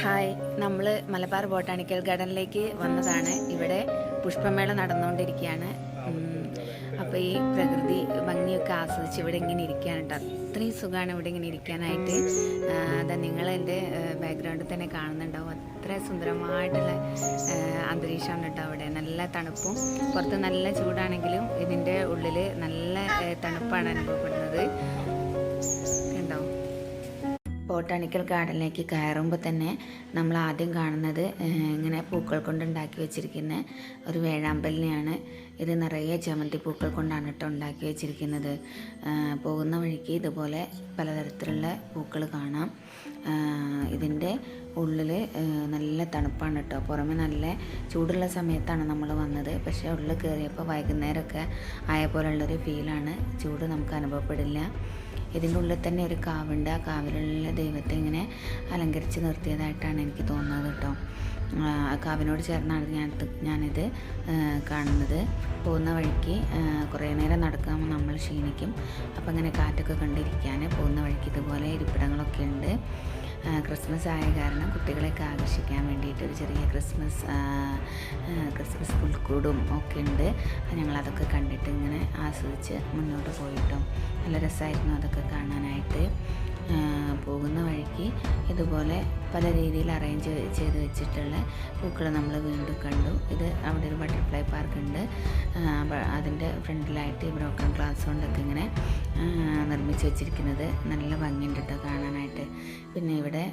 Hi, നമ്മൾ Malabar botanical ഗാർഡനിലേക്ക് വന്നതാണ്. ഇവിടെ പുഷ്പമേള നടന്നുകൊണ്ടിരിക്കുകയാണ്. അപ്പോൾ ഈ പ്രകൃതി ഭംഗിയൊക്കെ ആസ്വദിച്ച് ഇവിടെ ഇങ്ങനെ ഇരിക്കാനായിട്ട് അത്രയും സുഖമാണ് ഇവിടെ ഇങ്ങനെ ഇരിക്കാനായിട്ട്. അതാ നിങ്ങൾ എൻ്റെ ബാക്ക്ഗ്രൗണ്ടിൽ തന്നെ കാണുന്നുണ്ടാവും. അത്ര സുന്ദരമായിട്ടുള്ള അന്തരീക്ഷമാണ് കേട്ടോ. അവിടെ നല്ല തണുപ്പും പുറത്ത് നല്ല ചൂടാണെങ്കിലും ഇതിൻ്റെ ഉള്ളിൽ നല്ല തണുപ്പാണ് അനുഭവപ്പെടുന്നത്. ബോട്ടാണിക്കൽ ഗാർഡനിലേക്ക് കയറുമ്പോൾ തന്നെ നമ്മൾ ആദ്യം കാണുന്നത് ഇങ്ങനെ പൂക്കൾ കൊണ്ടുണ്ടാക്കി വെച്ചിരിക്കുന്ന ഒരു വേഴാമ്പലിനെയാണ്. ഇത് നിറയെ ജമന്തി പൂക്കൾ കൊണ്ടാണ് കേട്ടോ ഉണ്ടാക്കി വെച്ചിരിക്കുന്നത്. പോകുന്ന വഴിക്ക് ഇതുപോലെ പലതരത്തിലുള്ള പൂക്കൾ കാണാം. ഇതിൻ്റെ ഉള്ളിൽ നല്ല തണുപ്പാണ് കേട്ടോ. പുറമെ നല്ല ചൂടുള്ള സമയത്താണ് നമ്മൾ വന്നത്. പക്ഷേ ഉള്ളിൽ കയറിയപ്പോൾ വൈകുന്നേരമൊക്കെ ആയ പോലുള്ളൊരു ഫീലാണ്. ചൂട് നമുക്ക് അനുഭവപ്പെടില്ല. ഇതിൻ്റെ ഉള്ളിൽ തന്നെ ഒരു കാവുണ്ട്. ആ കാവിലുള്ള ദൈവത്തെ ഇങ്ങനെ അലങ്കരിച്ച് നിർത്തിയതായിട്ടാണ് എനിക്ക് തോന്നുന്നത് കേട്ടോ. ആ കാവിനോട് ചേർന്നാണ് ഞാനിത് കാണുന്നത്. പോകുന്ന വഴിക്ക് കുറേ നേരം നടക്കുമ്പോൾ നമ്മൾ ക്ഷീണിക്കും. അപ്പോൾ ഇങ്ങനെ കാറ്റൊക്കെ കണ്ടിരിക്കാൻ പോകുന്ന വഴിക്ക് ഇതുപോലെ ഇരിപ്പിടങ്ങളൊക്കെ ഉണ്ട്. ക്രിസ്മസ് ആയ കാരണം കുട്ടികളെയൊക്കെ ആകർഷിക്കാൻ വേണ്ടിയിട്ട് ഒരു ചെറിയ ക്രിസ്മസ് പുൽക്കൂടും ഒക്കെ ഉണ്ട്. ഞങ്ങളതൊക്കെ കണ്ടിട്ട് ഇങ്ങനെ ആസ്വദിച്ച് മുന്നോട്ട് പോയിട്ടോ. നല്ല രസമായിരുന്നു അതൊക്കെ കാണാനായിട്ട്. പോകുന്ന വഴിക്ക് ഇതുപോലെ പല രീതിയിൽ അറേഞ്ച് ചെയ്ത് വെച്ചിട്ടുള്ള പൂക്കൾ നമ്മൾ വീണ്ടും കണ്ടു. ഇത് അവിടെ ഒരു ബട്ടർഫ്ലൈ പാർക്ക് ഉണ്ട്. അതിൻ്റെ ഫ്രണ്ടിലായിട്ട് ഈ ബ്രോക്കൺ ഗ്ലാസ് കൊണ്ടൊക്കെ ഇങ്ങനെ നിർമ്മിച്ച് വെച്ചിരിക്കുന്നത് നല്ല ഭംഗിയുണ്ട് കേട്ടോ കാണാനായിട്ട്. പിന്നെ ഇവിടെ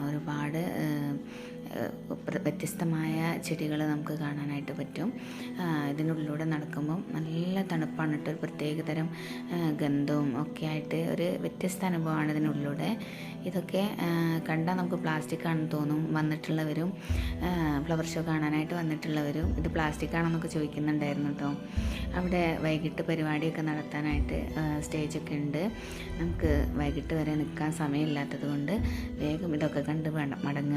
ഒരുപാട് വ്യത്യസ്തമായ ചെടികൾ നമുക്ക് കാണാനായിട്ട് പറ്റും. ഇതിനുള്ളിലൂടെ നടക്കുമ്പം നല്ല തണുപ്പാണ് കേട്ടോ. ഒരു പ്രത്യേകതരം ഗന്ധവും ഒക്കെ ആയിട്ട് ഒരു വ്യത്യസ്ത അനുഭവമാണ് ഇതിനുള്ളിലൂടെ. ഇതൊക്കെ കണ്ടാൽ നമുക്ക് പ്ലാസ്റ്റിക് ആണെന്ന് തോന്നും. വന്നിട്ടുള്ളവരും ഫ്ലവർ ഷോ കാണാനായിട്ട് വന്നിട്ടുള്ളവരും ഇത് പ്ലാസ്റ്റിക് ആണെന്നൊക്കെ ചോദിക്കുന്നുണ്ടായിരുന്നു കേട്ടോ. അവിടെ വൈകിട്ട് പരിപാടിയൊക്കെ നടത്താനായിട്ട് സ്റ്റേജൊക്കെ ഉണ്ട്. നമുക്ക് വൈകിട്ട് വരെ നിൽക്കാൻ സമയമില്ലാത്തത് കൊണ്ട് വേഗം ഇതൊക്കെ കണ്ട് മടങ്ങുക.